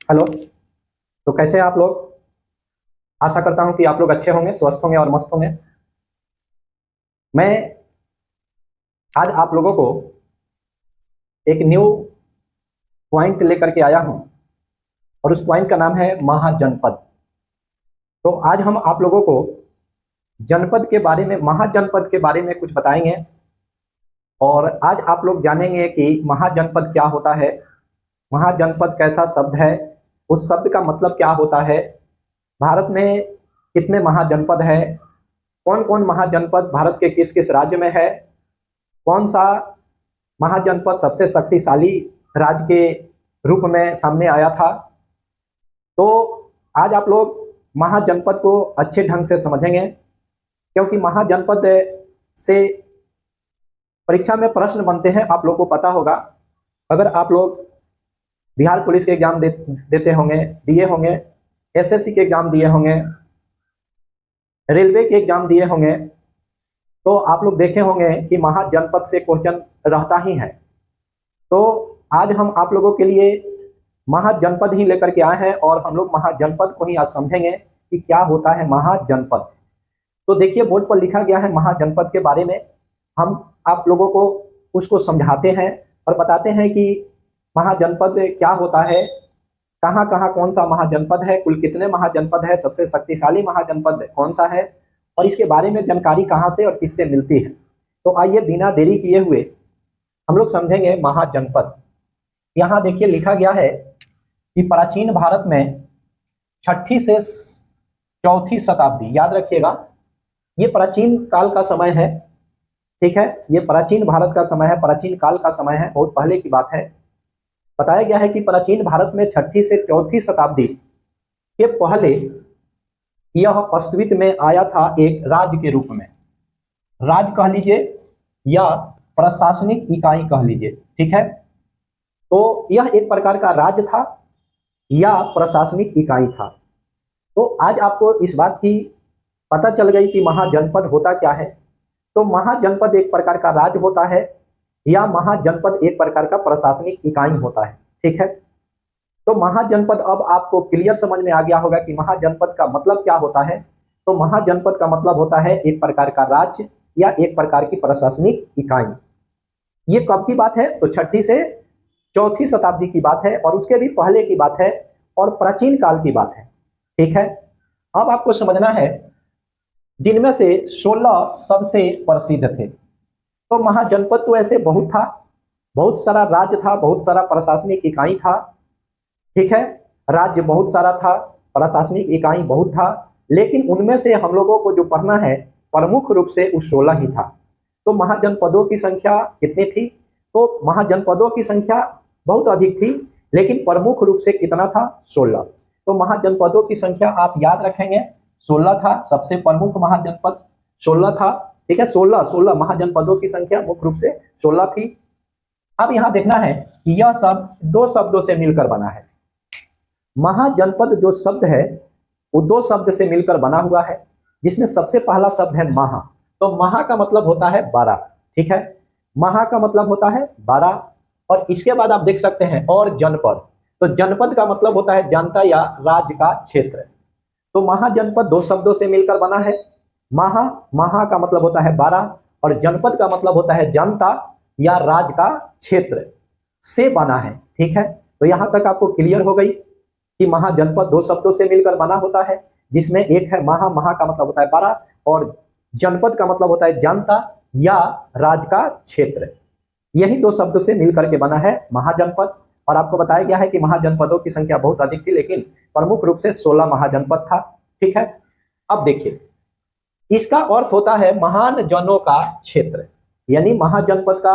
Hello. तो कैसे हैं आप लोग? आशा करता हूं कि आप लोग अच्छे होंगे, स्वस्थ होंगे और मस्त होंगे। मैं आज आप लोगों को एक न्यू पॉइंट लेकर के आया हूं और उस पॉइंट का नाम है महाजनपद। तो आज हम आप लोगों को जनपद के बारे में, महाजनपद के बारे में कुछ बताएंगे और आज आप लोग जानेंगे कि महाजनपद क्या होता है, महाजनपद कैसा शब्द है, उस शब्द का मतलब क्या होता है, भारत में कितने महाजनपद है, कौन कौन महाजनपद भारत के किस किस राज्य में है, कौन सा महाजनपद सबसे शक्तिशाली राज्य के रूप में सामने आया था। तो आज आप लोग महाजनपद को अच्छे ढंग से समझेंगे, क्योंकि महाजनपद से परीक्षा में प्रश्न बनते हैं। आप लोग को पता होगा, अगर आप लोग बिहार पुलिस के एग्जाम देते होंगे, दिए होंगे, एसएससी के एग्जाम दिए होंगे, रेलवे के एग्जाम दिए होंगे, तो आप लोग देखे होंगे कि महाजनपद से क्वेश्चन रहता ही है। तो आज हम आप लोगों के लिए महाजनपद ही लेकर के आए हैं और हम लोग महाजनपद को ही आज समझेंगे कि क्या होता है महाजनपद। तो देखिए, बोर्ड पर लिखा गया है महाजनपद के बारे में। हम आप लोगों को उसको समझाते हैं और बताते हैं कि महाजनपद क्या होता है, कहाँ कहाँ कौन सा महाजनपद है, कुल कितने महाजनपद है, सबसे शक्तिशाली महाजनपद कौन सा है और इसके बारे में जानकारी कहाँ से और किससे मिलती है। तो आइए बिना देरी किए हुए हम लोग समझेंगे महाजनपद। यहाँ देखिए लिखा गया है कि प्राचीन भारत में छठी से चौथी शताब्दी, याद रखिएगा ये प्राचीन काल का समय है, ठीक है, ये प्राचीन भारत का समय है, प्राचीन काल का समय है, बहुत पहले की बात है। बताया गया है कि प्राचीन भारत में छठी से चौथी शताब्दी के पहले यह अस्तित्व में आया था एक राज्य के रूप में। राज्य कह लीजिए या प्रशासनिक इकाई कह लीजिए, ठीक है। तो यह एक प्रकार का राज्य था या प्रशासनिक इकाई था। तो आज आपको इस बात की पता चल गई कि महाजनपद होता क्या है। तो महाजनपद एक प्रकार का राज्य होता है या महाजनपद एक प्रकार का प्रशासनिक इकाई होता है, ठीक है। तो महाजनपद अब आपको क्लियर समझ में आ गया होगा कि महाजनपद का मतलब क्या होता है। तो महाजनपद का मतलब होता है एक प्रकार का राज्य या एक प्रकार की प्रशासनिक इकाई। ये कब की बात है? तो छठी से चौथी शताब्दी की बात है और उसके भी पहले की बात है और प्राचीन काल की बात है, ठीक है। अब आपको समझना है, जिनमें से 16 सबसे प्रसिद्ध थे। तो महाजनपद तो ऐसे बहुत था, बहुत सारा राज्य था, बहुत सारा प्रशासनिक इकाई था, ठीक है। राज्य बहुत सारा था, प्रशासनिक इकाई बहुत था, लेकिन उनमें से हम लोगों को जो पढ़ना है प्रमुख रूप से उस 16 ही था। तो महाजनपदों की संख्या कितनी थी? तो महाजनपदों की संख्या बहुत अधिक थी, लेकिन प्रमुख रूप से कितना था? 16। तो महाजनपदों की संख्या आप याद रखेंगे, 16 था, सबसे प्रमुख महाजनपद 16 था, ठीक है। 16 महाजनपदों की संख्या मुख्य रूप से 16 थी। अब यहां देखना है कि यह शब्द दो शब्दों से मिलकर बना है। महाजनपद जो शब्द है वो दो शब्द से मिलकर बना हुआ है, जिसमें सबसे पहला शब्द है महा। तो महा का मतलब होता है 12, ठीक है। महा का मतलब होता है 12 और इसके बाद आप देख सकते हैं और जनपद। तो जनपद का मतलब होता है जनता या राज्य का क्षेत्र। तो महाजनपद दो शब्दों से मिलकर बना है। महा, महा का मतलब होता है 12 और जनपद का मतलब होता है जनता या राज्य का क्षेत्र से बना है, ठीक है। तो यहां तक आपको क्लियर हो गई कि महाजनपद दो शब्दों से मिलकर बना होता है, जिसमें एक है महा, महा का मतलब होता है 12 और जनपद का मतलब होता है जनता या राज्य का क्षेत्र। यही दो शब्दों से मिलकर के बना है महाजनपद। और आपको बताया गया है कि महाजनपदों की संख्या बहुत अधिक थी, लेकिन प्रमुख रूप से 16 महाजनपद था, ठीक है। अब देखिए, इसका अर्थ होता है महान जनों का क्षेत्र। यानी महाजनपद का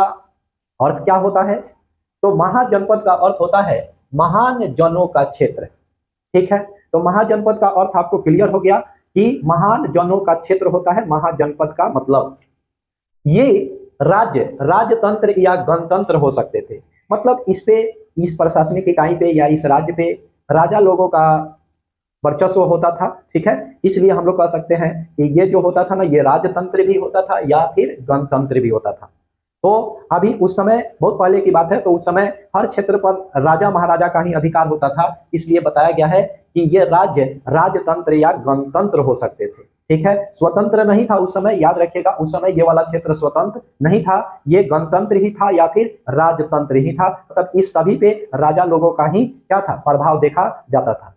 अर्थ क्या होता है? तो महाजनपद का अर्थ होता है महान जनों का क्षेत्र, ठीक है। तो महाजनपद का अर्थ आपको क्लियर हो गया कि महान जनों का क्षेत्र होता है महाजनपद का मतलब। ये राज्य, राजतंत्र या गणतंत्र हो सकते थे। मतलब इस पे, इस प्रशासनिक इकाई पे या इस राज्य पे राजा लोगों का वर्चस्व होता था, ठीक है। इसलिए हम लोग कह सकते हैं कि ये जो होता था ना, ये राजतंत्र भी होता था या फिर गणतंत्र भी होता था। तो अभी उस समय बहुत पहले की बात है, तो उस समय हर क्षेत्र पर राजा महाराजा का ही अधिकार होता था, इसलिए बताया गया है कि ये राज्य राजतंत्र या गणतंत्र हो सकते थे। ठीक है, स्वतंत्र नहीं था उस समय, याद रखिएगा उस समय ये वाला क्षेत्र स्वतंत्र नहीं था, ये गणतंत्र ही था या फिर राजतंत्र ही था। मतलब इस सभी पे राजा लोगों का ही क्या था, प्रभाव देखा जाता था।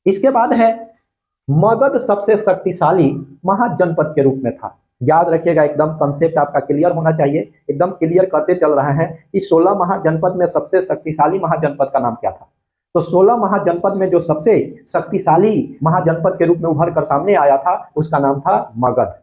इसके बाद है मगध सबसे शक्तिशाली महाजनपद के रूप में था। याद रखिएगा, एकदम कंसेप्ट आपका क्लियर होना चाहिए, एकदम क्लियर करते चल रहे हैं कि 16 महाजनपद में सबसे शक्तिशाली महाजनपद का नाम क्या था। तो 16 महाजनपद में जो सबसे शक्तिशाली महाजनपद के रूप में उभर कर सामने आया था उसका नाम था मगध।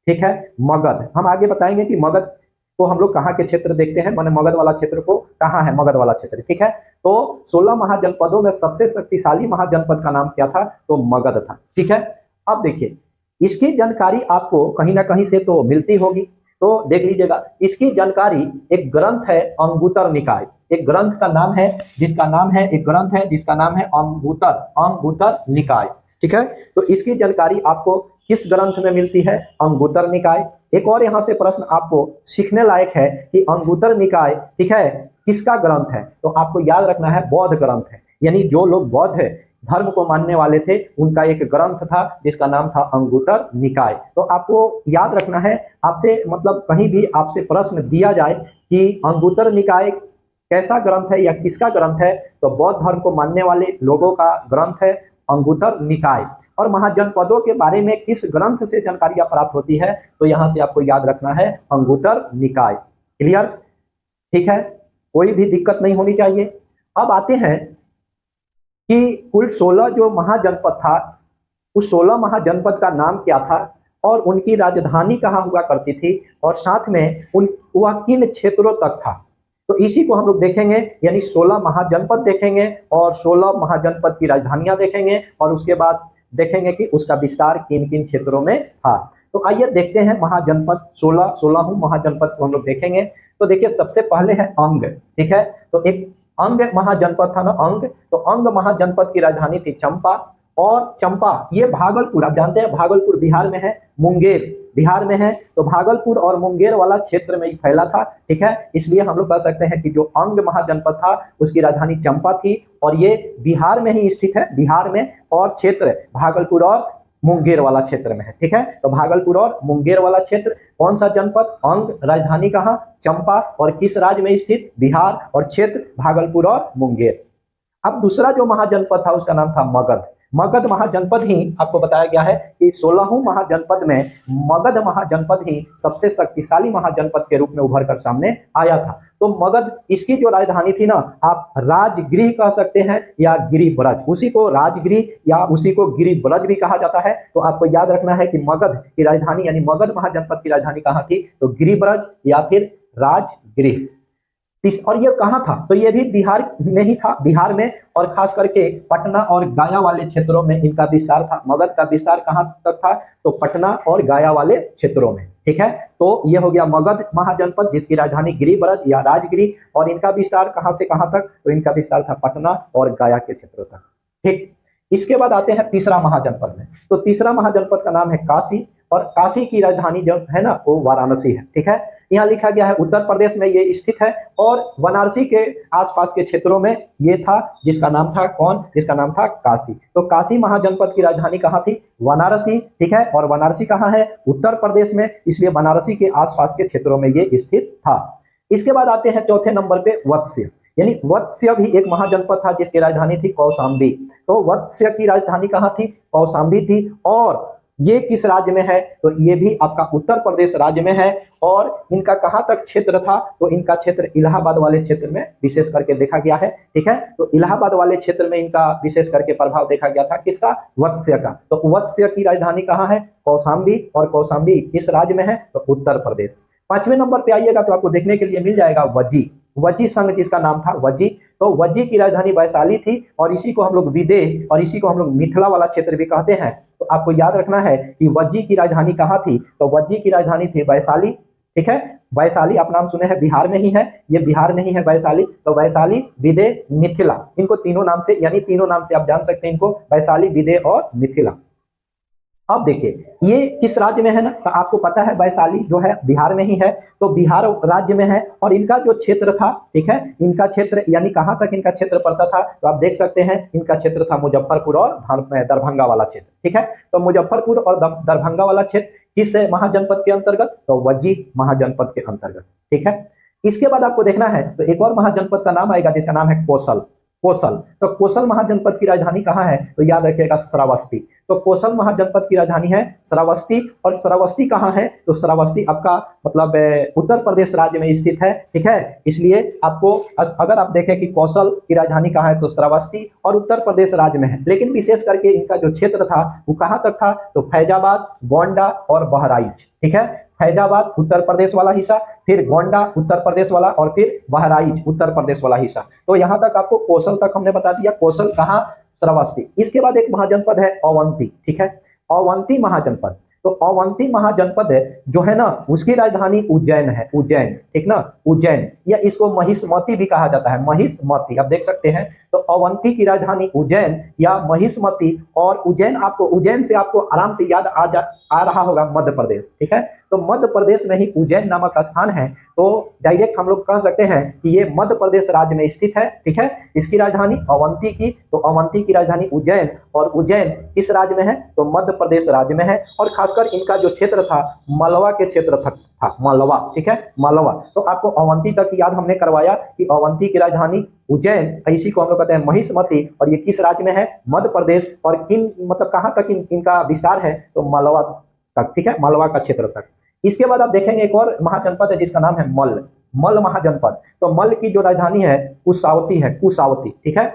ठीक है, मगध हम आगे बताएंगे कि मगध को हम लोग कहाँ के क्षेत्र देखते हैं, माने मगध वाला क्षेत्र को कहाँ है, मगध वाला क्षेत्र। ठीक है, तो 16 महाजनपदों में सबसे शक्तिशाली महाजनपद का नाम क्या था, तो मगध था। ठीक है, अब देखिए इसकी जानकारी आपको कहीं ना कहीं से तो मिलती होगी, तो देख लीजिएगा इसकी जानकारी एक ग्रंथ है अंगुतर निकाय, एक ग्रंथ का नाम है जिसका नाम है, एक ग्रंथ है जिसका नाम है अंगुतर निकाय। ठीक है, तो इसकी जानकारी आपको किस ग्रंथ में मिलती है, अंगुतर निकाय। एक और यहाँ से प्रश्न आपको सीखने लायक है कि अंगुतर निकाय, ठीक है, किसका ग्रंथ है, तो आपको याद रखना है बौद्ध ग्रंथ है, यानी जो लोग बौद्ध है धर्म को मानने वाले थे उनका एक ग्रंथ था जिसका नाम था अंगुतर निकाय। तो आपको याद रखना है, आपसे मतलब कहीं भी आपसे प्रश्न दिया जाए कि अंगुतर निकाय कैसा ग्रंथ है या किसका ग्रंथ है, तो बौद्ध धर्म को मानने वाले लोगों का ग्रंथ है अंगुतर निकाय। और महाजनपदों के बारे में किस ग्रंथ से जानकारियां प्राप्त होती है, तो यहां से आपको याद रखना है अंगुतर निकाय। क्लियर, ठीक है, कोई भी दिक्कत नहीं होनी चाहिए। अब आते हैं कि कुल 16 जो महाजनपद था, उस 16 महाजनपद का नाम क्या था और उनकी राजधानी कहाँ हुआ करती थी, और साथ में उन वह किन क्षेत्रों तक था, तो इसी को हम लोग देखेंगे। यानी 16 महाजनपद देखेंगे और 16 महाजनपद की राजधानियां देखेंगे और उसके बाद देखेंगे कि उसका विस्तार किन किन क्षेत्रों में था। तो आइए देखते हैं महाजनपद 16 महाजनपद को हम लोग देखेंगे। तो देखिए सबसे पहले है अंग। ठीक है, तो एक अंग महाजनपद था ना, अंग, तो अंग महाजनपद की राजधानी थी चंपा। और चंपा ये भागलपुर, आप जानते हैं भागलपुर बिहार में है, मुंगेर बिहार में है, तो भागलपुर और मुंगेर वाला क्षेत्र में ही फैला था। ठीक है, इसलिए हम लोग कह सकते हैं कि जो अंग महाजनपद था उसकी राजधानी चंपा थी और ये बिहार में ही स्थित है, बिहार में, और क्षेत्र भागलपुर और मुंगेर वाला क्षेत्र में है। ठीक है, तो भागलपुर और मुंगेर वाला क्षेत्र, कौन सा जनपद, अंग, राजधानी कहाँ, चंपा, और किस राज्य में स्थित, बिहार, और क्षेत्र भागलपुर और मुंगेर। अब दूसरा जो महाजनपद था उसका नाम था मगध। मगध महाजनपद ही आपको बताया गया है कि 16 महाजनपद में मगध महाजनपद ही सबसे शक्तिशाली महाजनपद के रूप में उभर कर सामने आया था। तो मगध, इसकी जो राजधानी थी ना, आप राजगृह कह सकते हैं या गिरिब्रज, उसी को राजगृह या उसी को गिरिब्रज भी कहा जाता है। तो आपको याद रखना है कि मगध की राजधानी यानी मगध महाजनपद की राजधानी कहाँ थी, तो गिरिब्रज या फिर राजगृह। और ये कहाँ था, तो ये भी बिहार में ही था, बिहार में, और खास करके पटना और गया वाले क्षेत्रों में इनका विस्तार था। मगध का विस्तार कहाँ तक था, तो पटना और गया वाले क्षेत्रों में। ठीक है, तो ये हो गया मगध महाजनपद जिसकी राजधानी गिरिब्रज या राजगिरी, और इनका विस्तार कहाँ से कहाँ तक, तो इनका विस्तार था पटना और गया के क्षेत्रों तक। ठीक, इसके बाद आते हैं तीसरा महाजनपद में। तो तीसरा महाजनपद का नाम है काशी, और काशी की राजधानी जो है ना वो वाराणसी है। ठीक है, यहाँ लिखा गया है उत्तर प्रदेश में ये स्थित है, और बनारसी के आसपास के क्षेत्रों में ये था, जिसका नाम था कौन, जिसका नाम था काशी। तो काशी महाजनपद की राजधानी कहाँ थी, वाराणसी। ठीक है, और वाराणसी कहाँ है, उत्तर प्रदेश में, इसलिए बनारसी के आसपास के क्षेत्रों में ये स्थित था। इसके बाद आते हैं चौथे नंबर पे वत्स्य, यानी वत्स्य भी एक महाजनपद था जिसकी राजधानी थी कौशाम्बी। तो वत्स्य की राजधानी कहाँ थी, कौशाम्बी थी। और ये किस राज्य में है, तो ये भी आपका उत्तर प्रदेश राज्य में है। और इनका कहाँ तक क्षेत्र था, तो इनका क्षेत्र इलाहाबाद वाले क्षेत्र में विशेष करके देखा गया है। ठीक है, तो इलाहाबाद वाले क्षेत्र में इनका विशेष करके प्रभाव देखा गया था, किसका, वत्स्य का। तो वत्स्य की राजधानी कहाँ है, कौशाम्बी, और कौशाम्बी किस राज्य में है, तो उत्तर प्रदेश। 5वें नंबर पे आइएगा तो आपको देखने के लिए मिल जाएगा वज्जी, वज्जी संघ जिसका नाम था वज्जी। तो वज्जी की राजधानी वैशाली थी, और इसी को हम लोग विदेह और इसी को हम लोग मिथिला वाला क्षेत्र भी कहते हैं। तो आपको याद रखना है कि वज्जी की राजधानी कहाँ थी, तो वज्जी की राजधानी थी वैशाली। ठीक है, वैशाली आप नाम सुने हैं, बिहार में ही है, ये बिहार में ही है वैशाली। तो वैशाली, विदेह, मिथिला, इनको तीनों नाम से, यानी तीनों नाम से आप जान सकते हैं इनको, वैशाली, विदेह और मिथिला। अब देखिए ये किस राज्य में है ना, तो आपको पता है वैशाली जो है बिहार में ही है, तो बिहार राज्य में है। और इनका जो क्षेत्र था, ठीक है, इनका क्षेत्र यानी कहां तक इनका क्षेत्र पड़ता था, तो आप देख सकते हैं इनका क्षेत्र था मुजफ्फरपुर और दरभंगा वाला क्षेत्र, ठीक है। तो मुजफ्फरपुर और दरभंगा वाला क्षेत्र किस महाजनपद के अंतर्गत, तो वज्जी महाजनपद के अंतर्गत, ठीक है। इसके बाद आपको देखना है तो एक और महाजनपद का नाम आएगा जिसका नाम है कौशल। कौशल, तो कौशल महाजनपद की राजधानी कहाँ है, तो याद रखिएगा श्रावस्ती। तो कौशल महाजनपद की राजधानी है श्रावस्ती। और श्रावस्ती कहाँ है, तो श्रावस्ती आपका मतलब उत्तर प्रदेश राज्य में स्थित है, ठीक है। इसलिए आपको अगर आप देखें कि कौशल की राजधानी कहाँ है, तो श्रावस्ती और उत्तर प्रदेश राज्य में है। लेकिन विशेष करके इनका जो क्षेत्र था वो कहाँ तक था, तो फैजाबाद, गोंडा और बहराइच, ठीक है। फैजाबाद उत्तर प्रदेश वाला हिस्सा, फिर गोंडा उत्तर प्रदेश वाला, और फिर बहराइच उत्तर प्रदेश वाला हिस्सा। तो यहां तक आपको कौशल तक हमने बता दिया। कौशल कहाँ, श्रावस्ती। इसके बाद एक महाजनपद है अवंती, ठीक है, अवंती महाजनपद। तो अवंती महाजनपद जो है ना उसकी राजधानी उज्जैन है, उज्जैन, ठीक ना, उज्जैन, या इसको महिष्मती भी कहा जाता है, महिष्मती, आप देख सकते हैं। तो अवंती की राजधानी उज्जैन या महिष्मती। और उज्जैन, आपको उज्जैन से आपको आराम से याद आ रहा होगा मध्य प्रदेश, ठीक है। तो मध्य प्रदेश में ही उज्जैन नामक का स्थान है। तो डायरेक्ट हम लोग कह सकते हैं कि ये मध्य प्रदेश राज्य में स्थित है, ठीक है। इसकी राजधानी अवंती की, तो अवंती की राजधानी उज्जैन, और उज्जैन किस राज्य में है, तो मध्य प्रदेश राज्य में है। और खासकर इनका जो क्षेत्र था मालवा के क्षेत्र तक था, मालवा, ठीक है, मालवा। तो आपको अवंती तक याद हमने करवाया कि अवंती की राजधानी उज्जैन, इसी को हम लोग कहते हैं महिष्मती, और ये किस राज्य में है, मध्य प्रदेश। और किन मतलब कहां तक इनका विस्तार है, तो मालवा तक, ठीक है, मालवा का क्षेत्र तक। इसके बाद आप देखेंगे एक और महाजनपद है जिसका नाम है मल्ल, मल्ल महाजनपद। तो मल्ल की जो राजधानी है कुशावती है, कुशावती, ठीक है।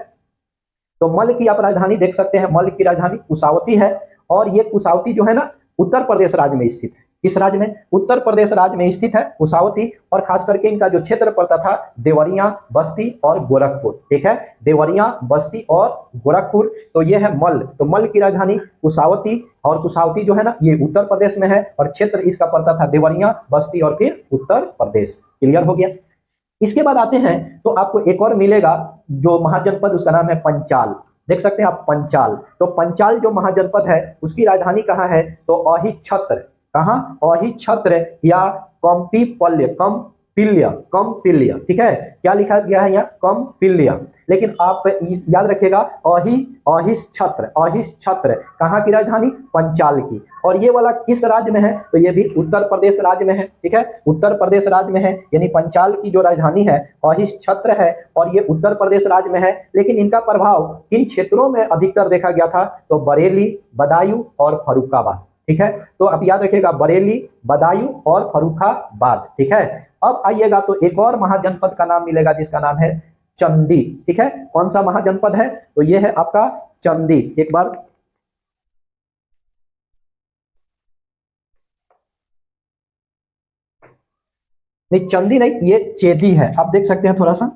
तो मल्ल की आप राजधानी देख सकते हैं, मल्ल की राजधानी कुशावती है। और ये कुशावती जो है ना उत्तर प्रदेश राज्य में स्थित है। किस राज्य में, उत्तर प्रदेश राज्य में स्थित है कुशावती। और खास करके इनका जो क्षेत्र पड़ता था देवरिया, बस्ती और गोरखपुर, ठीक है, देवरिया, बस्ती और गोरखपुर। तो ये है मल्ल। तो मल्ल की राजधानी कुशावती, और कुशावती जो है ना ये उत्तर प्रदेश में है, और क्षेत्र इसका पड़ता था देवरिया, बस्ती और फिर उत्तर प्रदेश। क्लियर हो गया। इसके बाद आते हैं तो आपको एक और मिलेगा जो महाजनपद, उसका नाम है पंचाल। देख सकते हैं आप पंचाल। तो पंचाल जो महाजनपद है उसकी राजधानी कहाँ है, तो अहिच्छत्र, कहाँ, अहिच्छत्र या कंपीपल्य, कमपिल्य, कमपिल्य, ठीक है। क्या लिखा गया है यहाँ, कमपिल्य। लेकिन आप याद रखिएगा अहिच्छत्र, अहिच्छत्र कहाँ की राजधानी, पंचाल की। और ये वाला किस राज्य में है, तो ये भी उत्तर प्रदेश राज्य में है, ठीक है, उत्तर प्रदेश राज्य में है। यानी पंचाल की जो राजधानी है अहिच्छत्र है, और ये उत्तर प्रदेश राज्य में है। लेकिन इनका प्रभाव किन क्षेत्रों में अधिकतर देखा गया था, तो बरेली, बदायूं और फर्रुखाबाद, ठीक है। तो आप याद रखिएगा बरेली, बदायूं और फर्रुखाबाद, ठीक है। अब आइएगा तो एक और महाजनपद का नाम मिलेगा जिसका नाम है चंदी, ठीक है। कौन सा महाजनपद है, तो ये है आपका चंदी। एक बार नहीं, चंदी नहीं, ये चेदी है, आप देख सकते हैं थोड़ा सा,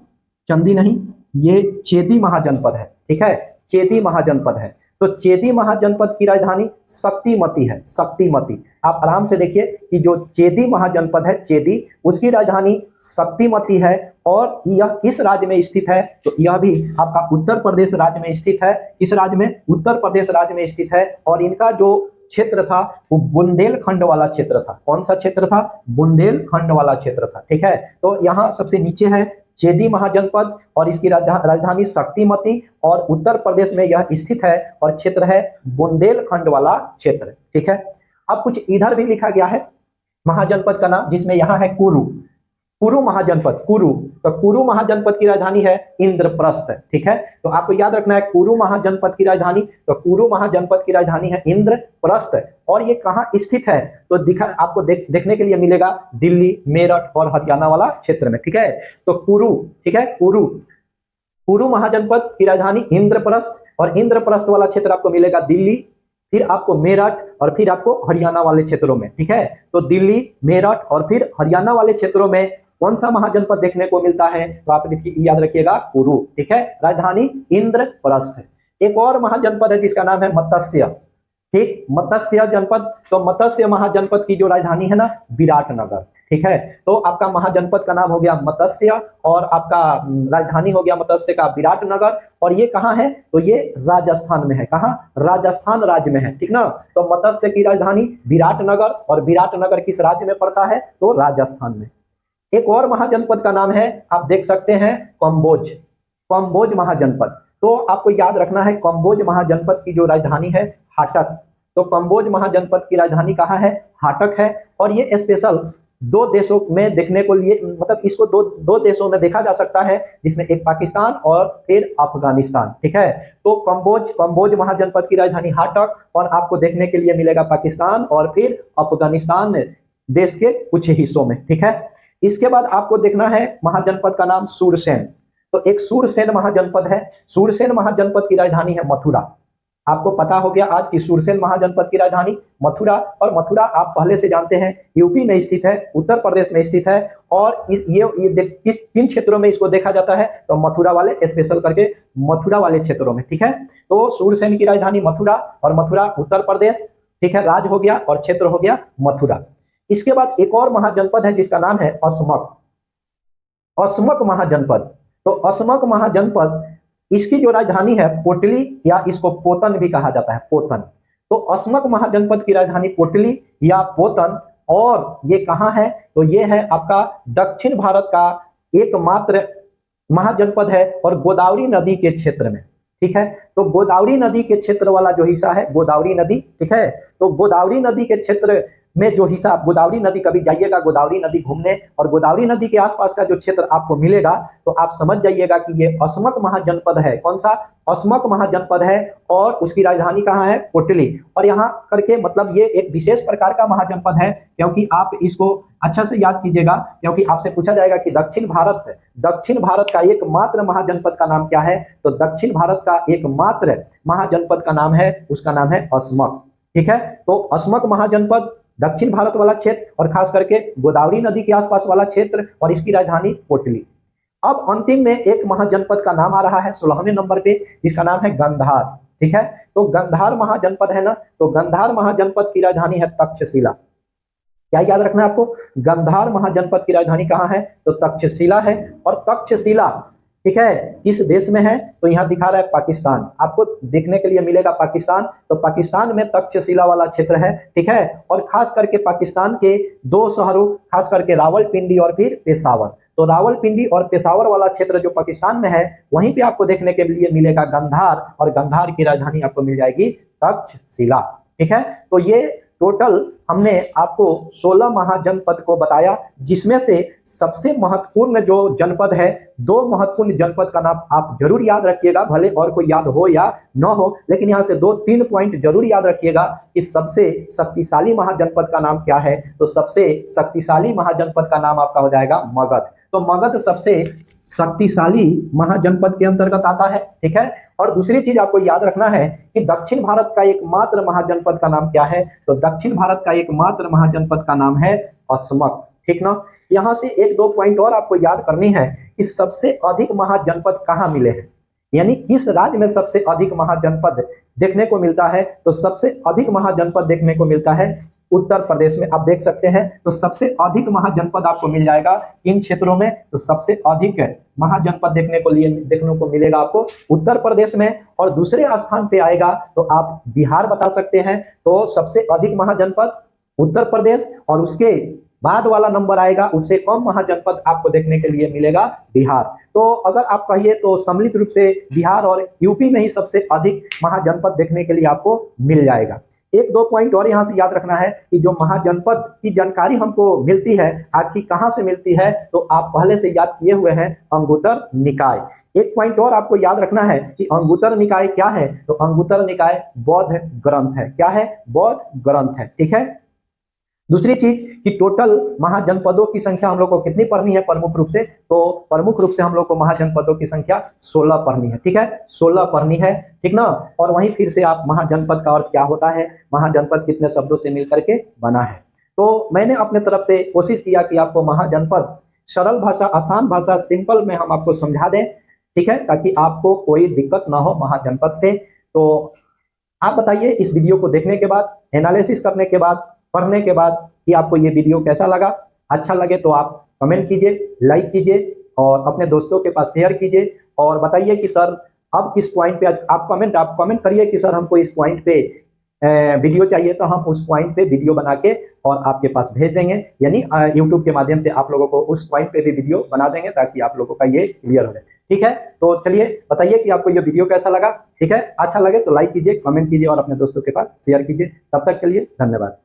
चंदी नहीं, ये चेदी महाजनपद है, ठीक है, चेदी महाजनपद है। तो चेदी महाजनपद की राजधानी शक्तिमती है, शक्तिमती। आप आराम से देखिए कि जो चेदी महाजनपद है, चेदी, उसकी राजधानी शक्तिमती है। और यह किस राज्य में स्थित है, तो यह भी आपका उत्तर प्रदेश राज्य में स्थित है। किस राज्य में, उत्तर प्रदेश राज्य में स्थित है। और इनका जो क्षेत्र था वो बुंदेलखंड वाला क्षेत्र था। कौन सा क्षेत्र था, बुंदेलखंड वाला क्षेत्र था, ठीक है। तो यहाँ सबसे नीचे है चेदी महाजनपद, और इसकी राजधानी शक्तिमती, और उत्तर प्रदेश में यह स्थित है, और क्षेत्र है बुंदेलखंड वाला क्षेत्र, ठीक है। अब कुछ इधर भी लिखा गया है महाजनपद का नाम, जिसमें यहाँ है कुरु, कुरु महाजनपद, कुरु। तो कुरु महाजनपद की राजधानी है इंद्रप्रस्थ, ठीक है। तो आपको याद रखना है कुरु महाजनपद की राजधानी, तो कुरु महाजनपद की राजधानी है इंद्रप्रस्थ। और ये कहाँ स्थित है, तो आपको देखने के लिए मिलेगा दिल्ली, मेरठ और हरियाणा वाला क्षेत्र में, ठीक है। तो कुरु, ठीक है, कुरु, कुरु महाजनपद की राजधानी इंद्रप्रस्थ, और इंद्रप्रस्थ वाला क्षेत्र आपको मिलेगा दिल्ली, फिर आपको मेरठ, और फिर आपको हरियाणा वाले क्षेत्रों में, ठीक है। तो दिल्ली, मेरठ और फिर हरियाणा वाले क्षेत्रों में कौन सा महाजनपद देखने को मिलता है, तो आप याद रखिएगा कुरु, ठीक है, राजधानी इंद्रप्रस्थ। एक और महाजनपद है जिसका नाम है मत्स्य, ठीक, मत्स्य जनपद। तो मत्स्य महाजनपद की जो राजधानी है ना विराटनगर, ठीक है। तो आपका महाजनपद का नाम हो गया मत्स्य, और आपका राजधानी हो गया मत्स्य का विराटनगर, और ये कहाँ है, तो ये राजस्थान में है। कहाँ, राजस्थान राज्य में है, ठीक ना। तो मत्स्य की राजधानी विराटनगर, और विराटनगर किस राज्य में पड़ता है, तो राजस्थान में। एक और महाजनपद का नाम है, आप देख सकते हैं, कंबोज। कंबोज महाजनपद, तो आपको याद रखना है कंबोज महाजनपद की जो राजधानी है हाटक। तो कंबोज महाजनपद की राजधानी कहाँ है, हाटक है। और ये स्पेशल दो देशों में देखने को लिए, मतलब इसको दो देशों में देखा जा सकता है, जिसमें एक पाकिस्तान और फिर अफगानिस्तान, ठीक है। तो कंबोज महाजनपद की राजधानी हाटक, और आपको देखने के लिए मिलेगा पाकिस्तान और फिर अफगानिस्तान देश के कुछ हिस्सों में, ठीक है। इसके बाद आपको देखना है महाजनपद का नाम सूरसेन। तो एक सूरसेन महाजनपद है। सूरसेन महाजनपद की राजधानी है मथुरा। आपको पता हो गया आज की सूरसेन महाजनपद की राजधानी मथुरा, और मथुरा आप पहले से जानते हैं यूपी में स्थित है, उत्तर प्रदेश में स्थित है, और किस किन क्षेत्रों में इसको देखा जाता है, तो मथुरा वाले स्पेशल करके मथुरा वाले क्षेत्रों में, ठीक है। तो सूरसेन की राजधानी मथुरा, और मथुरा उत्तर प्रदेश, ठीक है, राज्य हो गया और क्षेत्र हो गया मथुरा। इसके बाद एक और महाजनपद है जिसका नाम है असमक। असमक महाजनपद, तो असमक महाजनपद, इसकी जो राजधानी है पोटली, या इसको पोतन भी कहा जाता है, पोतन। तो असमक महाजनपद की राजधानी पोटली या पोतन, और ये कहाँ है, तो ये है आपका दक्षिण भारत का एकमात्र महाजनपद है, और गोदावरी नदी के क्षेत्र में, ठीक है। तो गोदावरी नदी के क्षेत्र वाला जो हिस्सा है, गोदावरी नदी, ठीक है। तो गोदावरी नदी के क्षेत्र में जो हिस्सा, गोदावरी नदी कभी जाइएगा गोदावरी नदी घूमने, और गोदावरी नदी के आसपास का जो क्षेत्र आपको मिलेगा, तो आप समझ जाइएगा कि ये असमक महाजनपद है। कौन सा, असमक महाजनपद है, और उसकी राजधानी कहाँ है, कोटली। और यहाँ करके मतलब ये एक विशेष प्रकार का महाजनपद है, क्योंकि आप इसको अच्छा से याद कीजिएगा, क्योंकि आपसे पूछा जाएगा कि दक्षिण भारत का एकमात्र महाजनपद का नाम क्या है, तो दक्षिण भारत का एकमात्र महाजनपद का नाम है, उसका नाम है असमक, ठीक है। तो असमक महाजनपद दक्षिण भारत वाला क्षेत्र, और खास करके गोदावरी नदी के आसपास वाला क्षेत्र, और इसकी राजधानी कोटली। अब अंतिम में एक महाजनपद का नाम आ रहा है 16वें नंबर पे, जिसका नाम है गंधार, ठीक है। तो गंधार महाजनपद है ना, तो गंधार महाजनपद की राजधानी है तक्षशिला। क्या याद रखना है आपको, गंधार महाजनपद की राजधानी कहाँ है, तो तक्षशिला है। और तक्षशिला, ठीक है, किस देश में है, तो यहाँ दिखा रहा है पाकिस्तान, आपको देखने के लिए मिलेगा पाकिस्तान। तो पाकिस्तान में तक्षशिला वाला क्षेत्र है, ठीक है। और खास करके पाकिस्तान के दो शहरों, खास करके रावलपिंडी और फिर पेशावर, तो रावलपिंडी और पेशावर वाला क्षेत्र जो पाकिस्तान में है, वहीं पे आपको देखने के लिए मिलेगा गंधार, और गंधार की राजधानी आपको मिल जाएगी तक्षशिला, ठीक है। तो ये टोटल हमने आपको 16 महाजनपद को बताया, जिसमें से सबसे महत्वपूर्ण जो जनपद है, दो महत्वपूर्ण जनपद का नाम आप जरूर याद रखिएगा, भले और कोई याद हो या न हो, लेकिन यहाँ से 2-3 पॉइंट जरूर याद रखिएगा कि सबसे शक्तिशाली महाजनपद का नाम क्या है, तो सबसे शक्तिशाली महाजनपद का नाम आपका हो जाएगा मगध। तो मगध सबसे शक्तिशाली महाजनपद के अंतर्गत आता है, ठीक है। और दूसरी चीज आपको याद रखना है कि दक्षिण भारत का एकमात्र महाजनपद का नाम क्या है, तो दक्षिण भारत का एकमात्र महाजनपद का नाम है असमक, ठीक ना। यहां से 1-2 पॉइंट और आपको याद करनी है कि सबसे अधिक महाजनपद कहां मिले हैं, यानी किस राज्य में सबसे अधिक महाजनपद देखने को मिलता है, तो सबसे अधिक महाजनपद देखने को मिलता है उत्तर प्रदेश में। आप देख सकते हैं, तो सबसे अधिक महाजनपद आपको मिल जाएगा इन क्षेत्रों में, तो सबसे अधिक महाजनपद देखने को मिलेगा आपको उत्तर प्रदेश में। और दूसरे स्थान पे आएगा तो आप बिहार बता सकते हैं, तो सबसे अधिक महाजनपद उत्तर प्रदेश, और उसके बाद वाला नंबर आएगा उससे कम महाजनपद आपको देखने के लिए मिलेगा बिहार। तो अगर आप कहिए तो सम्मिलित रूप से बिहार और यूपी में ही सबसे अधिक महाजनपद देखने के लिए आपको मिल जाएगा। 1-2 पॉइंट और यहाँ से याद रखना है कि जो महाजनपद की जानकारी हमको मिलती है, आखिर कहाँ से मिलती है, तो आप पहले से याद किए हुए हैं अंगुत्तर निकाय। एक पॉइंट और आपको याद रखना है कि अंगुत्तर निकाय क्या है, तो अंगुत्तर निकाय बौद्ध ग्रंथ है। क्या है, बौद्ध ग्रंथ है, ठीक है। दूसरी चीज कि टोटल महाजनपदों की संख्या हम लोग को कितनी पढ़नी है प्रमुख रूप से, तो प्रमुख रूप से हम लोग को महाजनपदों की संख्या 16 पढ़नी है, ठीक है, 16 पढ़नी है, ठीक ना। और वहीं फिर से आप महाजनपद का अर्थ क्या होता है, महाजनपद कितने शब्दों से मिलकर के बना है। तो मैंने अपने तरफ से कोशिश किया कि आपको महाजनपद सरल भाषा, आसान भाषा, सिंपल में हम आपको समझा दें, ठीक है, ताकि आपको कोई दिक्कत ना हो महाजनपद से। तो आप बताइए इस वीडियो को देखने के बाद, एनालिसिस करने के बाद, पढ़ने के बाद कि आपको ये वीडियो कैसा लगा। अच्छा लगे तो आप कमेंट कीजिए, लाइक कीजिए और अपने दोस्तों के पास शेयर कीजिए और बताइए कि सर अब किस पॉइंट पे आप कमेंट करिए कि सर हमको इस पॉइंट पे वीडियो चाहिए, तो हम उस पॉइंट पे वीडियो बना के और आपके पास भेज देंगे, यानी यूट्यूब के माध्यम से आप लोगों को उस पॉइंट पे भी वीडियो बना देंगे ताकि आप लोगों का ये क्लियर हो जाए। ठीक है, तो चलिए बताइए कि आपको ये वीडियो कैसा लगा। ठीक है, अच्छा लगे तो लाइक कीजिए, कमेंट कीजिए और अपने दोस्तों के पास शेयर कीजिए। तब तक के लिए धन्यवाद।